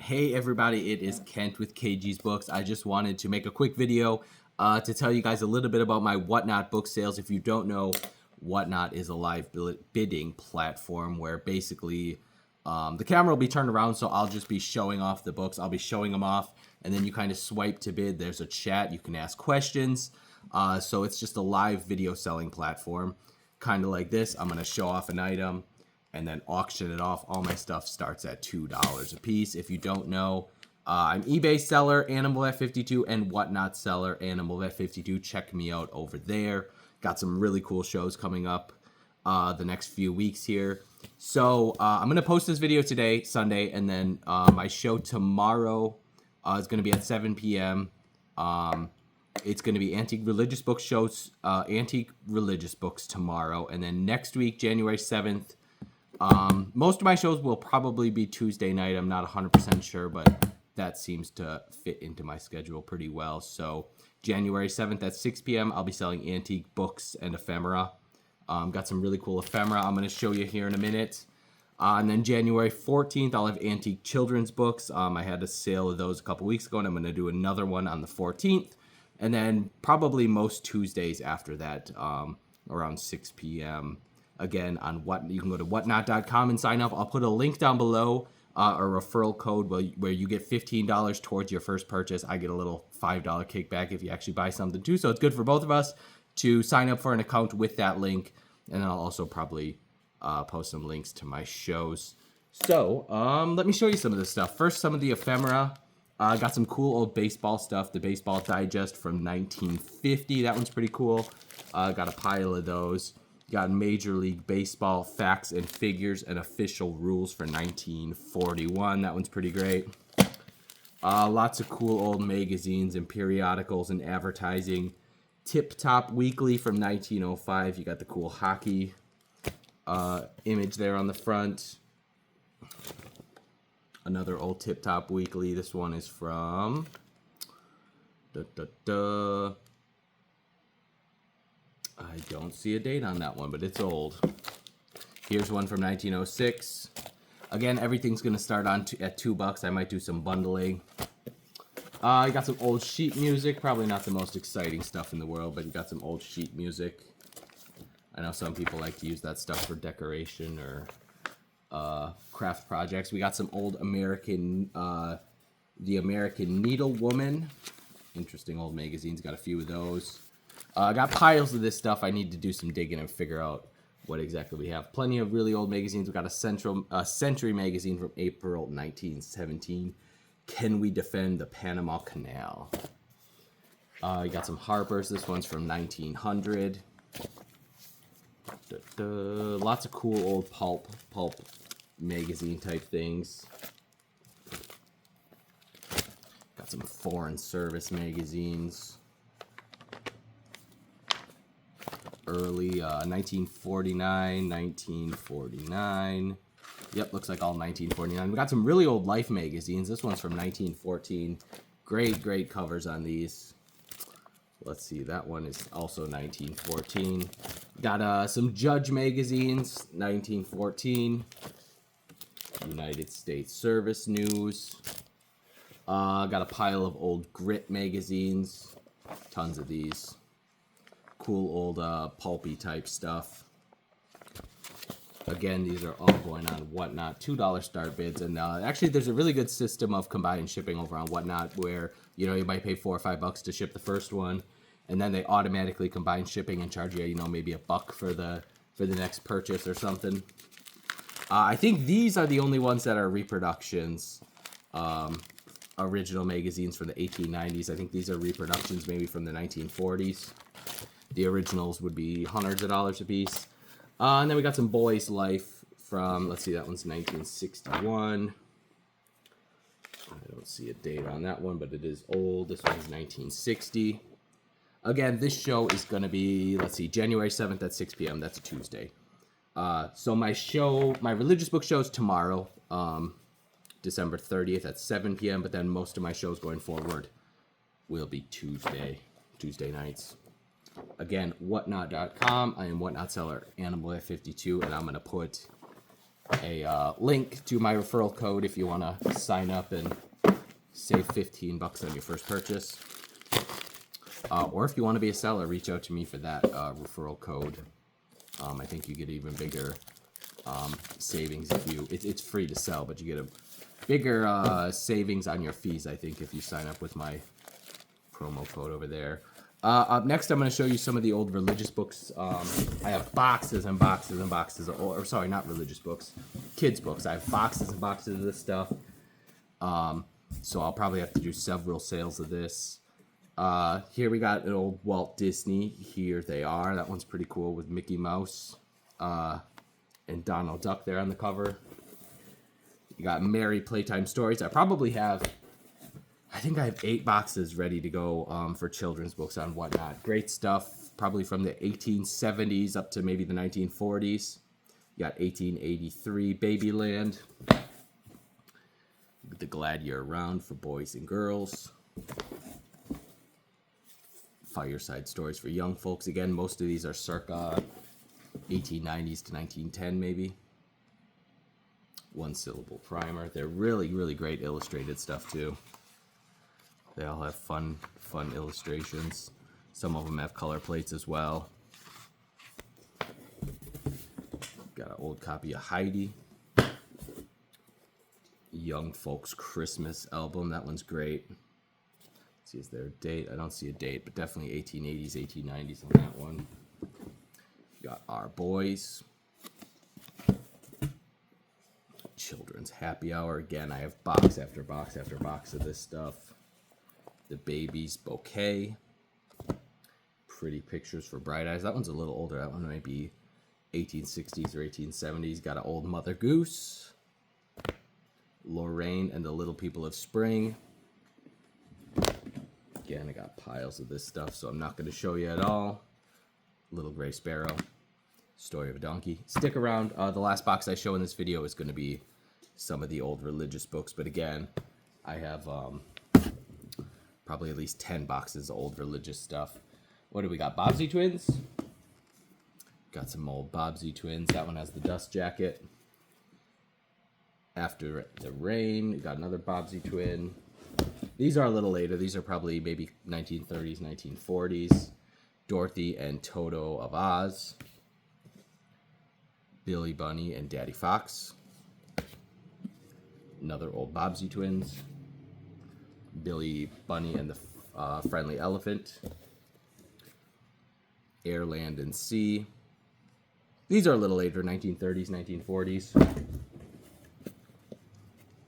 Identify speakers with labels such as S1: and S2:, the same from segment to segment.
S1: Hey everybody, it is Kent with KG's Books. I just wanted to make a quick video to tell you guys a little bit about my WhatNot book sales. If you don't know, WhatNot is a live bidding platform where basically the camera will be turned around, so I'll just be showing off the books. I'll be showing them off, and then you kind of swipe to bid. There's a chat. You can ask questions. So it's just a live video selling platform, kind of like this. I'm going to show off an item and then auction it off. All my stuff starts at $2 a piece. If you don't know, I'm eBay seller, Animal at 52, and WhatNot seller, Animal at 52. Check me out over there. Got some really cool shows coming up the next few weeks here. So I'm going to post this video today, Sunday, and then my show tomorrow is going to be at 7 p.m. It's going to be antique religious book shows, antique religious books tomorrow. And then next week, January 7th, most of my shows will probably be Tuesday night. I'm not 100% sure, but that seems to fit into my schedule pretty well. So January 7th at 6 p.m., I'll be selling antique books and ephemera. Got some really cool ephemera I'm going to show you here in a minute. And then January 14th, I'll have antique children's books. I had a sale of those a couple weeks ago, and I'm going to do another one on the 14th. And then probably most Tuesdays after that, around 6 p.m., again, on you can go to WhatNot.com and sign up. I'll put a link down below, a referral code where you get $15 towards your first purchase. I get a little $5 kickback if you actually buy something too. So it's good for both of us to sign up for an account with that link. And then I'll also probably post some links to my shows. So let me show you some of this stuff. First, some of the ephemera. I got some cool old baseball stuff. The Baseball Digest from 1950. That one's pretty cool. Got a pile of those. Got Major League Baseball facts and figures and official rules for 1941. That one's pretty great. Lots of cool old magazines and periodicals and advertising. Tip Top Weekly from 1905. You got the cool hockey image there on the front. Another old Tip Top Weekly. This one is from... I don't see a date on that one, but it's old. Here's one from 1906. Again, everything's going to start on at $2. I might do some bundling. I got some old sheet music. Probably not the most exciting stuff in the world, but you got some old sheet music. I know some people like to use that stuff for decoration or craft projects. We got some old American, the American Needlewoman. Interesting old magazines. Got a few of those. I got piles of this stuff. I need to do some digging and figure out what exactly we have. Plenty of really old magazines. We got a Century magazine from April 1917. Can we defend the Panama Canal? You got some Harper's. This one's from 1900. Lots of cool old pulp magazine type things. Got some Foreign Service magazines. Early 1949, 1949. Yep, looks like all 1949. We got some really old Life magazines. This one's from 1914. Great covers on these. Let's see, that one is also 1914. Got some Judge magazines, 1914. United States Service News. Got a pile of old Grit magazines. Tons of these. Cool old pulpy type stuff. Again, these are all going on WhatNot. $2 start bids. And actually, there's a really good system of combined shipping over on WhatNot where, you know, you might pay $4 or $5 to ship the first one. And then they automatically combine shipping and charge you, you know, maybe $1 for the next purchase or something. I think these are the only ones that are reproductions. Original magazines from the 1890s. I think these are reproductions maybe from the 1940s. The originals would be hundreds of dollars a piece. And then we got some Boys Life from, let's see, that one's 1961. I don't see a date on that one, but it is old. This one's 1960. Again, this show is going to be, let's see, January 7th at 6 p.m. That's a Tuesday. So my religious book show is tomorrow, December 30th at 7 p.m. But then most of my shows going forward will be Tuesday nights. Again, WhatNot.com. I am WhatNot seller, Animal at 52, and I'm going to put a link to my referral code if you want to sign up and save $15 on your first purchase. Or if you want to be a seller, reach out to me for that referral code. I think you get even bigger savings if you... It's free to sell, but you get a bigger savings on your fees, I think, if you sign up with my promo code over there. Up next, I'm going to show you some of the old religious books. I have boxes and boxes and boxes of... Or, sorry, not religious books. Kids' books. I have boxes and boxes of this stuff. So I'll probably have to do several sales of this. Here we got an old Walt Disney. Here they are. That one's pretty cool with Mickey Mouse and Donald Duck there on the cover. You got Merry Playtime Stories. I think I have 8 boxes ready to go for children's books on WhatNot. Great stuff, probably from the 1870s up to maybe the 1940s. You got 1883 Babyland. The Glad You're Around for boys and girls. Fireside Stories for young folks. Again, most of these are circa 1890s to 1910 maybe. One Syllable Primer. They're really, really great illustrated stuff too. They all have fun illustrations. Some of them have color plates as well. Got an old copy of Heidi. Young Folks Christmas album. That one's great. Let's see, is there a date? I don't see a date, but definitely 1880s, 1890s on that one. Got Our Boys. Children's Happy Hour. Again, I have box after box after box of this stuff. The Baby's Bouquet. Pretty Pictures for Bright Eyes. That one's a little older. That one might be 1860s or 1870s. Got an old Mother Goose. Lorraine and the Little People of Spring. Again, I got piles of this stuff, so I'm not going to show you at all. Little Gray Sparrow. Story of a Donkey. Stick around. The last box I show in this video is going to be some of the old religious books, but again, I have probably at least 10 boxes of old religious stuff. What do we got? Bobbsey Twins. Got some old Bobbsey Twins. That one has the dust jacket. After the Rain. We got another Bobbsey Twin. These are a little later. These are probably maybe 1930s, 1940s. Dorothy and Toto of Oz. Billy Bunny and Daddy Fox. Another old Bobbsey Twins. Billy Bunny and the Friendly Elephant. Air, Land, and Sea. These are a little later, 1930s, 1940s.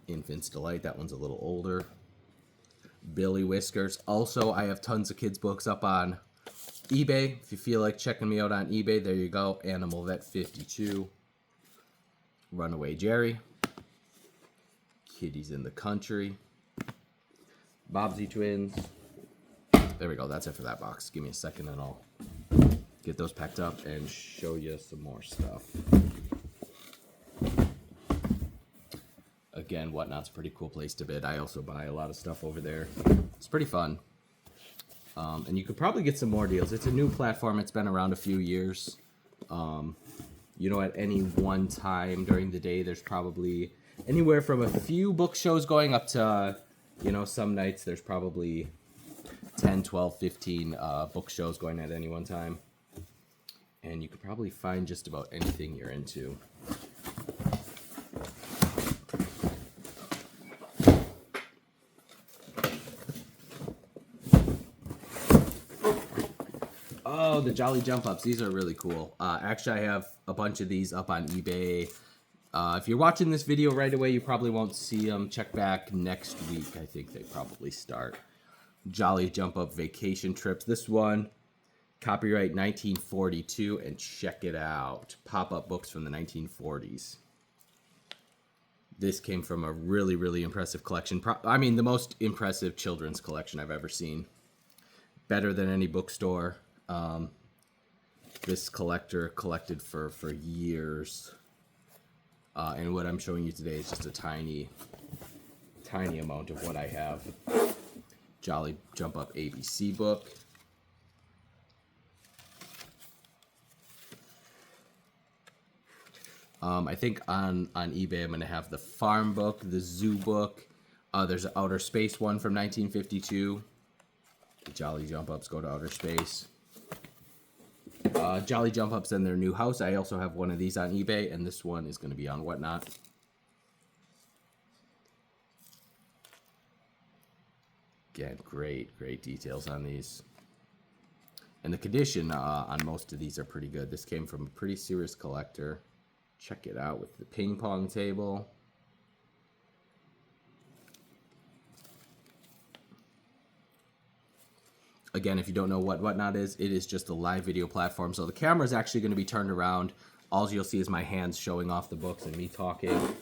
S1: Infant's Delight, that one's a little older. Billy Whiskers. Also, I have tons of kids' books up on eBay. If you feel like checking me out on eBay, there you go. Animal Vet 52. Runaway Jerry. Kitties in the Country. Bobbsey Twins. There we go. That's it for that box. Give me a second and I'll get those packed up and show you some more stuff. Again, WhatNot's a pretty cool place to bid. I also buy a lot of stuff over there. It's pretty fun. And you could probably get some more deals. It's a new platform. It's been around a few years. You know, at any one time during the day, there's probably anywhere from a few book shows going up to, you know, some nights there's probably 10, 12, 15 book shows going at any one time. And you could probably find just about anything you're into. Oh, the Jolly Jump Ups. These are really cool. Actually, I have a bunch of these up on eBay. If you're watching this video right away, you probably won't see them. Check back next week. I think they probably start. Jolly Jump Up Vacation Trips. This one, copyright 1942, and check it out. Pop-up books from the 1940s. This came from a really, really impressive collection. I mean, the most impressive children's collection I've ever seen. Better than any bookstore. This collector collected for years. And what I'm showing you today is just a tiny amount of what I have. Jolly Jump Up ABC book. I think on eBay I'm going to have the farm book, the zoo book. There's an outer space one from 1952. The Jolly Jump Ups go to outer space. Jolly Jump Ups in their new house. I also have one of these on eBay, and this one is going to be on WhatNot. Again, great details on these. And the condition on most of these are pretty good. This came from a pretty serious collector. Check it out with the ping pong table. Again, if you don't know what WhatNot is, it is just a live video platform. So the camera is actually going to be turned around. All you'll see is my hands showing off the books and me talking.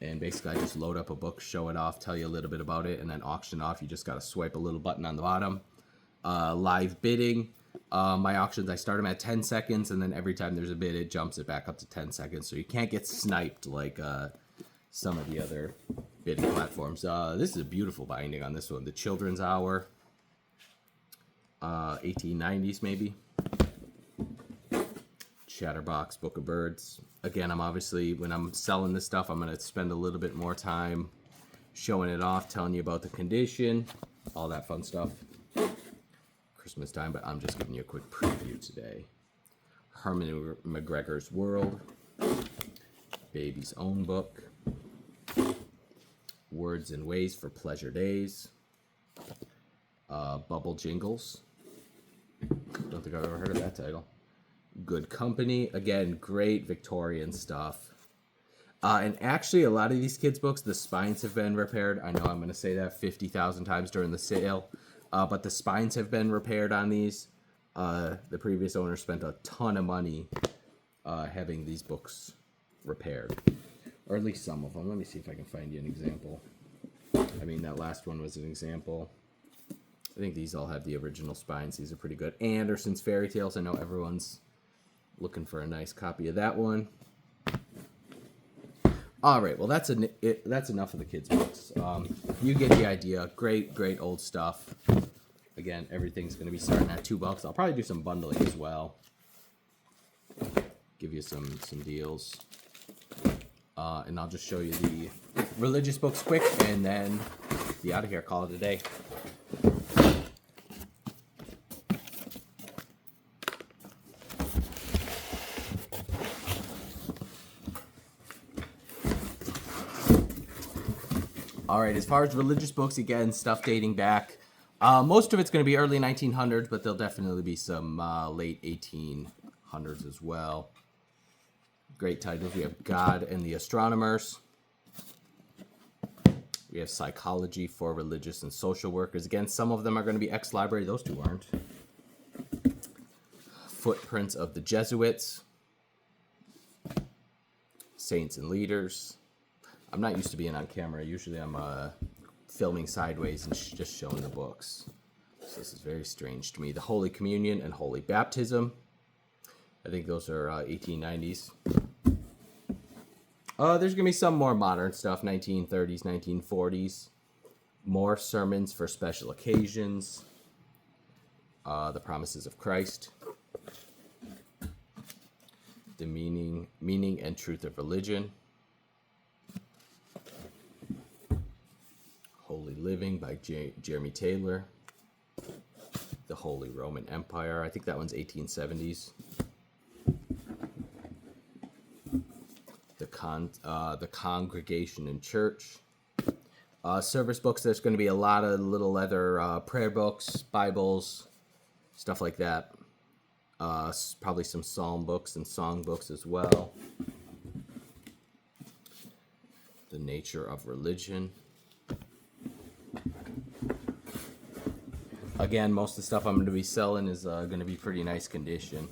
S1: And basically, I just load up a book, show it off, tell you a little bit about it, and then auction off. You just got to swipe a little button on the bottom. Live bidding. My auctions, I start them at 10 seconds, and then every time there's a bid, it jumps it back up to 10 seconds. So you can't get sniped like some of the other bidding platforms. This is a beautiful binding on this one. The Children's Hour. 1890s maybe. Chatterbox, Book of Birds. Again, I'm obviously, when I'm selling this stuff, I'm going to spend a little bit more time showing it off, telling you about the condition, all that fun stuff. Christmas time, but I'm just giving you a quick preview today. Herman McGregor's World. Baby's Own Book. Words and Ways for Pleasure Days. Bubble Jingles. Don't think I've ever heard of that title. Good Company. Again, great Victorian stuff. And actually, a lot of these kids' books, the spines have been repaired. I know I'm going to say that 50,000 times during the sale. But the spines have been repaired on these. The previous owner spent a ton of money having these books repaired. Or at least some of them. Let me see if I can find you an example. I mean, that last one was an example. I think these all have the original spines. These are pretty good. Andersen's Fairy Tales. I know everyone's looking for a nice copy of that one. All right, well, that's enough of the kids' books. You get the idea. Great old stuff. Again, everything's going to be starting at $2. I'll probably do some bundling as well. Give you some deals. And I'll just show you the religious books quick, and then be out of here. Call it a day. All right, as far as religious books, again, stuff dating back. Most of it's going to be early 1900s, but there'll definitely be some late 1800s as well. Great titles. We have God and the Astronomers. We have Psychology for Religious and Social Workers. Again, some of them are going to be ex-library. Those two aren't. Footprints of the Jesuits. Saints and Leaders. I'm not used to being on camera. Usually I'm filming sideways and just showing the books. So this is very strange to me. The Holy Communion and Holy Baptism. I think those are 1890s. There's going to be some more modern stuff, 1930s, 1940s. More sermons for special occasions. The Promises of Christ. The Meaning and Truth of Religion. Holy Living by Jeremy Taylor. The Holy Roman Empire. I think that one's 1870s. The Congregation and Church. Service books, there's going to be a lot of little leather prayer books, Bibles, stuff like that. Probably some psalm books and song books as well. The Nature of Religion. Again, most of the stuff I'm going to be selling is going to be pretty nice condition.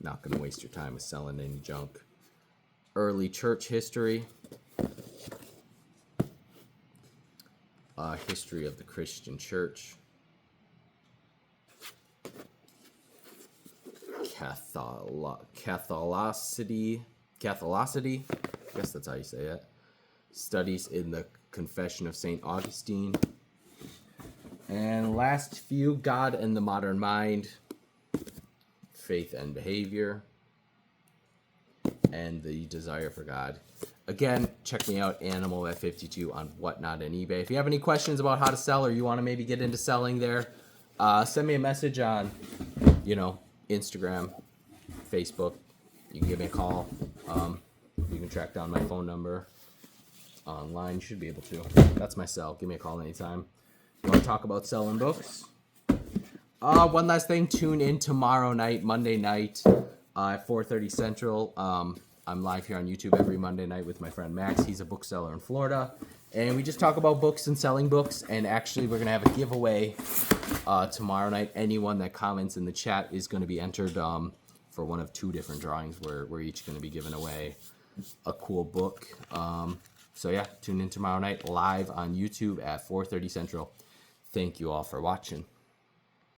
S1: Not going to waste your time with selling any junk. Early church history. History of the Christian Church. Catholicity. I guess that's how you say it. Studies in the Confession of St. Augustine. And last few, God and the Modern Mind. Faith and Behavior. and the desire for God. Again, check me out, Animal at 52 on WhatNot and eBay. If you have any questions about how to sell, or you want to maybe get into selling there, send me a message on, Instagram, Facebook. You can give me a call. You can track down my phone number online. You should be able to. That's my cell. Give me a call anytime. You want to talk about selling books? One last thing. Tune in tomorrow night, Monday night, at 4:30 Central. I'm live here on YouTube every Monday night with my friend Max. He's a bookseller in Florida. And we just talk about books and selling books. And actually, we're going to have a giveaway tomorrow night. Anyone that comments in the chat is going to be entered for one of 2 different drawings where we're each going to be giving away a cool book. So yeah, tune in tomorrow night live on YouTube at 4:30 Central. Thank you all for watching.